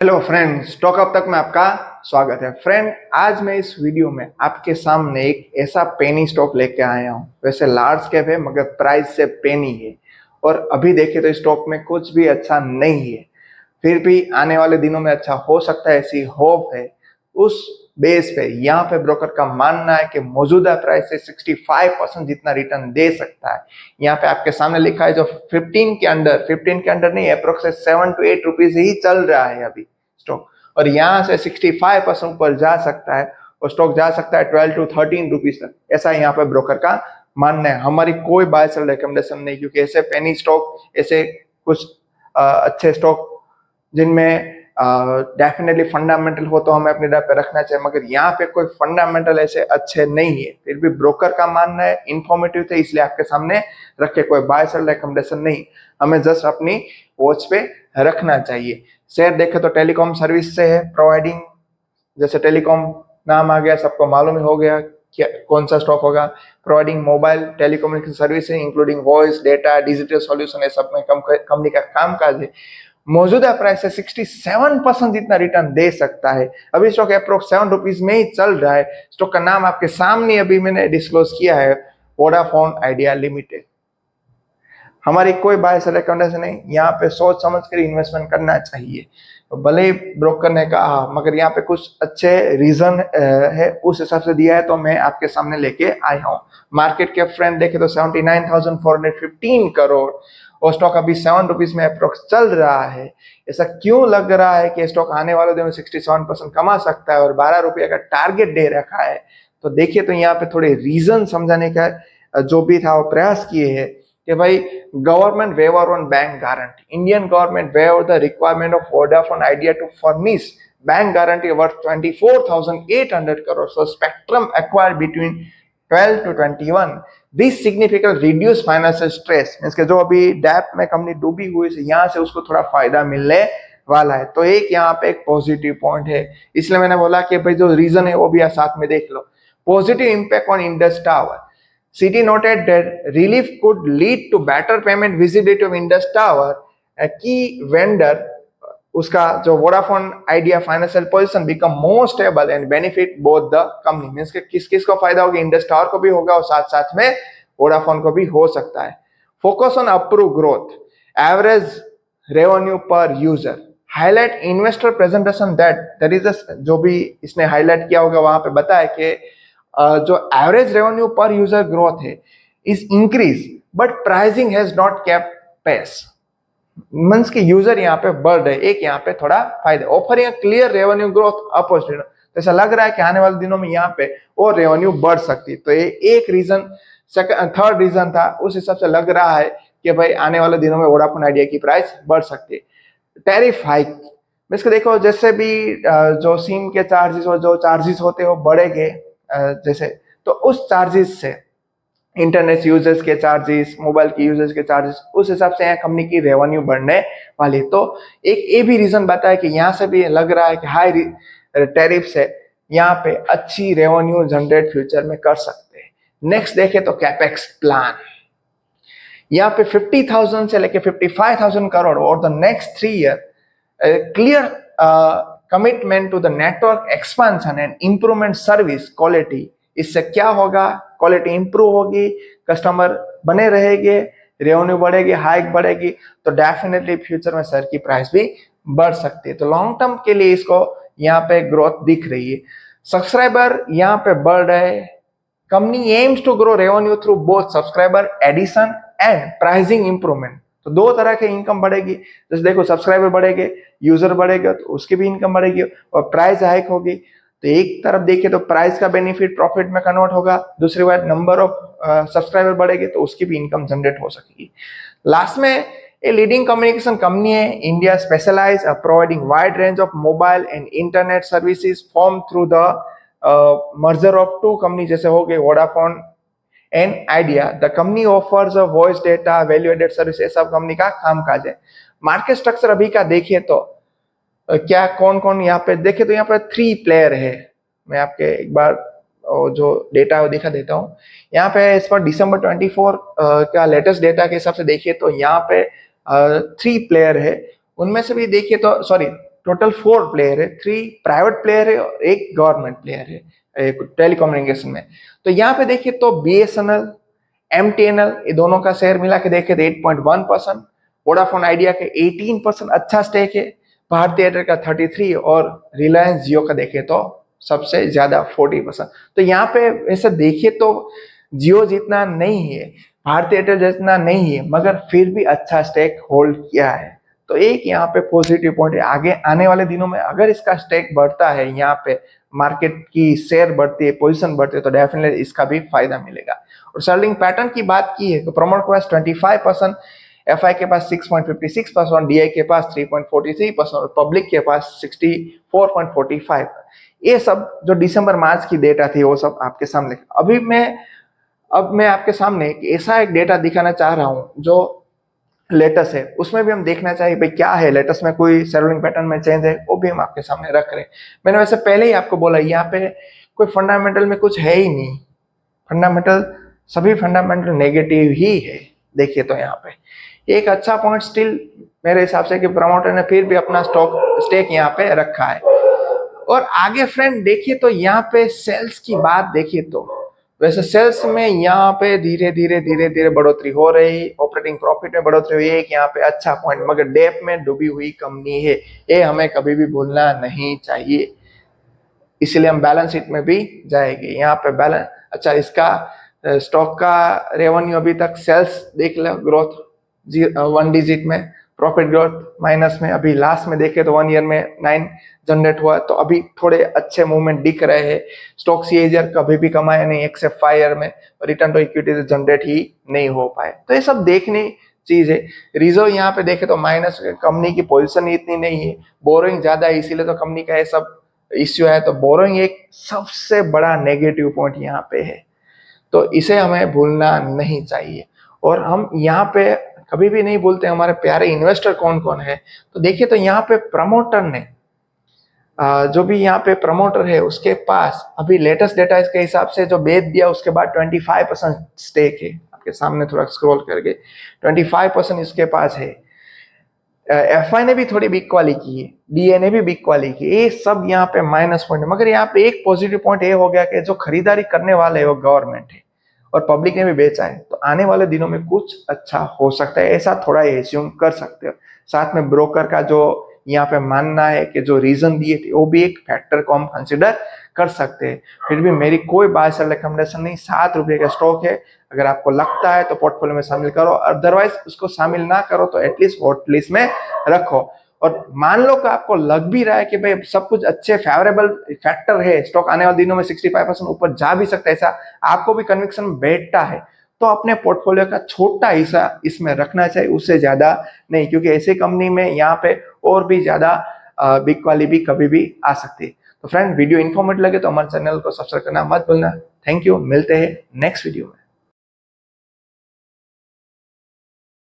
Hello friend, stock up तक में आपका स्वागत है। फ्रेंड, आज मैं इस वीडियो में आपके सामने एक ऐसा पेनी स्टॉक लेके आया हूँ। वैसे लार्ज कैप है मगर प्राइस से पेनी है और अभी देखे तो इस स्टॉक में कुछ भी अच्छा नहीं है, फिर भी आने वाले दिनों में अच्छा हो सकता है, ऐसी होप है। उस बेस पे यहाँ पे ब्रोकर का मानना है कि मौजूदा प्राइस से 65% जितना रिटर्न दे सकता है। यहाँ पे आपके सामने लिखा है जो 15 के अंडर नहीं, अप्रोक्स 7 to 8 रुपीज ही चल रहा है अभी स्टॉक, और यहाँ से 65% ऊपर जा सकता है और स्टॉक जा सकता है 12 to 13 रुपीज तक। ऐसा यहाँ पे ब्रोकर का मानना है। हमारी कोई बाय सेल रिकमेंडेशन नहीं, क्योंकि ऐसे पेनी स्टॉक, ऐसे कुछ अच्छे स्टॉक जिनमें डेफिनेटली फंडामेंटल हो तो हमें अपनी डर पे रखना चाहिए, मगर यहाँ पे कोई फंडामेंटल ऐसे अच्छे नहीं है। फिर भी ब्रोकर का मानना है, इंफॉर्मेटिव थे इसलिए आपके सामने रखे, कोई बाय सेल रिकमेंडेशन नहीं, हमें जस्ट अपनी वॉच पे रखना चाहिए। शेयर देखे तो टेलीकॉम सर्विस से है, प्रोवाइडिंग, जैसे टेलीकॉम नाम आ गया, सबको मालूम ही हो गया क्या कौन सा स्टॉक होगा। प्रोवाइडिंग मोबाइल टेलीकम्युनिकेशन सर्विस है, including voice, data, digital solution, ये सब में कंपनी का कामकाज है। मौजूदा प्राइस से 67% जितना रिटर्न दे सकता है। अभी स्टॉक अप्रोक्स 7 रुपीज में ही चल रहा है। स्टॉक का नाम आपके सामने अभी मैंने डिस्क्लोज किया है, वोडाफोन आइडिया लिमिटेड। हमारी कोई बाय सेल रिकमेंडेशन नहीं, यहाँ पे सोच समझ कर इन्वेस्टमेंट करना चाहिए। तो भले ही ब्रोकर ने कहा, मगर यहाँ पे कुछ अच्छे रीजन है, उस हिसाब से दिया है तो मैं आपके सामने लेके आया हूँ। मार्केट कैप फ्रेंड देखे तो 79,415 करोड़ और स्टॉक अभी 7 रुपीज में अप्रोक्स चल रहा है। ऐसा क्यों लग रहा है कि स्टॉक आने वाले दिन में 67% कमा सकता है और 12 रुपये का टारगेट दे रखा है? तो देखिए, तो यहाँ पे थोड़े रीजन समझाने का जो भी था वो प्रयास किए हैं कि भाई, government waiver on bank guarantee. Indian government waived the requirement of Vodafone Idea to furnish bank guarantee worth 24,800 crores. So spectrum acquired between 12 to 21. This significantly reduce financial stress. Means के जो अभी डैप में company डूबी हुई है, यहाँ से उसको थोड़ा फायदा मिलने वाला है। तो एक यहाँ पे एक पॉजिटिव पॉइंट है, इसलिए मैंने बोला कि भाई जो रीजन है वो भी साथ में देख लो। Positive impact on Indus Tower. Citi noted that relief could lead to better payment visibility of Indus Tower. A key vendor, उसका जो Vodafone idea financial position become more stable and benefit both the company. Means के किस किस को फायदा होगा, Indus tower को भी होगा और साथ साथ में वोडाफोन को भी हो सकता है। Focus on approve growth, average revenue पर user, highlight investor presentation that is जो भी इसने हाईलाइट किया होगा वहां पे बताया कि जो एवरेज रेवेन्यू पर यूजर ग्रोथ है is increase but pricing has not kept pace. Means के यूजर यहाँ पे बढ़ रहे, एक यहाँ पे थोड़ा फायदा, offering clear revenue growth opportunity. तो ऐसा लग रहा है कि आने वाले दिनों में यहाँ पे और रेवेन्यू बढ़ सकती है। तो ये एक रीजन। थर्ड रीजन था, उस हिसाब से लग रहा है कि भाई आने वाले दिनों में वोडाफोन आइडिया की प्राइस बढ़ सकती है। टैरिफ हाइक, मींस के देखो जैसे भी जो सिम के चार्जेस और जो चार्जेस होते हैं वो बढ़ेंगे, जैसे तो उस चार्जेस से इंटरनेट यूजर्स के चार्जेस, मोबाइल के यूजर्स के चार्जेस, उस हिसाब से यहाँ कंपनी की रेवेन्यू बढ़ने वाली। तो एक ये भी रीजन बताया कि यहाँ से भी लग रहा है कि हाई टैरिफ से यहाँ पे अच्छी रेवेन्यू जनरेट फ्यूचर में कर सकते हैं। नेक्स्ट देखे तो कैपेक्स प्लान, यहाँ पे 50,000 से लेके 55,000 करोड़ और the next 3 year, clear commitment to the network expansion and improvement service quality. इससे क्या होगा, क्वालिटी इंप्रूव होगी, कस्टमर बने रहेंगे, रेवेन्यू बढ़ेगी, हाइक बढ़ेगी, तो डेफिनेटली फ्यूचर में शेयर की प्राइस भी बढ़ सकती है। तो लॉन्ग टर्म के लिए इसको यहाँ पे ग्रोथ दिख रही है। सब्सक्राइबर यहाँ पे बढ़ रहे, company aims to grow revenue through both subscriber addition and pricing improvement. तो दो तरह के इनकम बढ़ेगी, जैसे देखो सब्सक्राइबर बढ़ेंगे, यूजर बढ़ेगा तो उसकी भी इनकम बढ़ेगी और प्राइस हाइक होगी। तो एक तरफ देखिए तो प्राइस का बेनिफिट प्रॉफिट में कन्वर्ट होगा, दूसरी बात नंबर ऑफ सब्सक्राइबर बढ़ेगी तो उसकी भी इनकम जनरेट हो सकेगी। लास्ट में ए लीडिंग कम्युनिकेशन कंपनी है, India specialise providing wide range of mobile and internet services form through the merger of two company, जैसे हो गए Vodafone and Idea. The company offers voice data value added service, ये सब company का कामकाज है। Market structure अभी का देखिए तो क्या कौन कौन यहाँ पे देखे तो यहाँ पे 3 प्लेयर है। मैं आपके एक बार जो डेटा है वो दिखा देता हूँ। यहाँ पे इस पर दिसंबर 24 का लेटेस्ट डेटा के हिसाब से देखिए तो यहाँ पे 3 प्लेयर है। उनमें से भी देखिए तो टोटल 4 प्लेयर है, 3 प्राइवेट प्लेयर है और 1 गवर्नमेंट प्लेयर है टेलीकम्युनिकेशन में। तो यहाँ पे देखिए तो BSNL, MTNL ये दोनों का शेयर मिला के देखे तो 8.1%, वोडाफोन आइडिया के 18% अच्छा स्टेक है, भारती एयरटेल का 33 और रिलायंस जियो का देखे तो सबसे ज्यादा 40%। तो यहाँ पे ऐसे देखिए तो जियो जितना नहीं है, भारती एयरटेल जितना नहीं है, मगर फिर भी अच्छा स्टेक होल्ड किया है। तो एक यहाँ पे पॉजिटिव पॉइंट है। आगे आने वाले दिनों में अगर इसका स्टेक बढ़ता है, यहाँ पे मार्केट की शेयर बढ़ती है, पोजीशन बढ़ती है, तो डेफिनेटली इसका भी फायदा मिलेगा। और सेलिंग पैटर्न की बात की है तो प्रमोटर के पास 25%, FI के पास 6.56%, DI के पास 3.43% और पब्लिक के पास 64.45%। ये सब जो दिसंबर मार्च की डेटा थी वो सब आपके सामने। अब मैं आपके सामने एक ऐसा एक डेटा दिखाना चाह रहा हूं जो लेटेस्ट है, उसमें भी हम देखना चाहिए भाई क्या है लेटेस्ट में, कोई सेलिंग पैटर्न में चेंज है, वो भी हम आपके सामने रख रहे हैं। मैंने वैसे पहले ही आपको बोला यहाँ पे कोई फंडामेंटल में कुछ है ही नहीं, फंडामेंटल सभी फंडामेंटल नेगेटिव ही है। देखिए तो यहाँ पे एक अच्छा पॉइंट स्टिल मेरे हिसाब से कि प्रमोटर ने फिर भी अपना स्टेक यहाँ पे रखा है। और आगे फ्रेंड देखिए तो यहाँ पे सेल्स की बात देखिए तो वैसे सेल्स में यहाँ पे धीरे धीरे बढ़ोतरी हो रही, ऑपरेटिंग प्रॉफिट में बढ़ोतरी हुई है, एक यहाँ पे अच्छा पॉइंट, मगर डेप में डूबी हुई कंपनी है, ये हमें कभी भी भूलना नहीं चाहिए। इसलिए हम बैलेंस शीट में भी जाएंगे। यहाँ पे बैलेंस अच्छा, इसका स्टॉक का रेवेन्यू अभी तक सेल्स देख लो, ग्रोथ 1 डिजिट में, प्रॉफिट ग्रोथ माइनस में, अभी लास्ट में देखे तो 1 ईयर में 9 जनरेट हुआ, तो अभी थोड़े अच्छे मूवमेंट दिख रहे हैं। स्टॉक CAGR कभी भी कमाया नहीं एक्सेप्ट 5 ईयर में, रिटर्न टू इक्विटी से जनरेट ही नहीं हो पाए। तो ये सब देखने चीज है। रिजर्व यहाँ पे देखे तो माइनस, कंपनी की पोजीशन इतनी नहीं है, बोरोइंग ज्यादा है, इसीलिए तो कंपनी का ये सब इश्यू है। तो बोरोइंग एक सबसे बड़ा नेगेटिव पॉइंट यहाँ पे है, तो इसे हमें भूलना नहीं चाहिए। और हम यहाँ पे कभी भी नहीं भूलते हमारे प्यारे इन्वेस्टर कौन कौन है। तो देखिए तो यहाँ पे प्रमोटर ने जो भी यहाँ पे प्रमोटर है उसके पास अभी लेटेस्ट डेटा इसके हिसाब से जो बेच दिया उसके बाद 25% स्टेक है, आपके सामने थोड़ा स्क्रॉल करके 25% इसके पास है। FI ने भी थोड़ी बिग वाली की है, DA ने भी बिग वाली की, ये सब यहाँ पे माइनस पॉइंट है। मगर यहाँ पे एक पॉजिटिव पॉइंट ये हो गया कि जो खरीदारी करने वाले है वो गवर्नमेंट है और पब्लिक ने भी बेचा है, तो आने वाले दिनों में कुछ अच्छा हो सकता है, ऐसा थोड़ा एज्यूम कर सकते हो। साथ में ब्रोकर का जो यहाँ पे मानना है कि जो रीजन दिए थे वो भी एक फैक्टर को हम कंसिडर कर सकते हैं। फिर भी मेरी कोई बाय सेल रिकमेंडेशन नहीं, 7 रुपये का स्टॉक है, अगर आपको लगता है तो पोर्टफोलियो में शामिल करो, अदरवाइज उसको शामिल ना करो तो एटलीस्ट हॉट लिस्ट में रखो। और मान लो कि आपको लग भी रहा है कि भाई सब कुछ अच्छे फेवरेबल फैक्टर है, स्टॉक आने वाले दिनों में 65% ऊपर जा भी सकता है, ऐसा आपको भी कन्विक्शन बैठता है, तो अपने पोर्टफोलियो का छोटा हिस्सा इसमें रखना चाहिए, उससे ज्यादा नहीं, क्योंकि ऐसी कंपनी में यहाँ पे और भी ज्यादा बिग वाली भी कभी भी आ सकती है। तो फ्रेंड वीडियो इन्फॉर्मेटिव लगे तो हमारे चैनल को सब्सक्राइब करना मत भूलना। थैंक यू, मिलते हैं नेक्स्ट वीडियो में।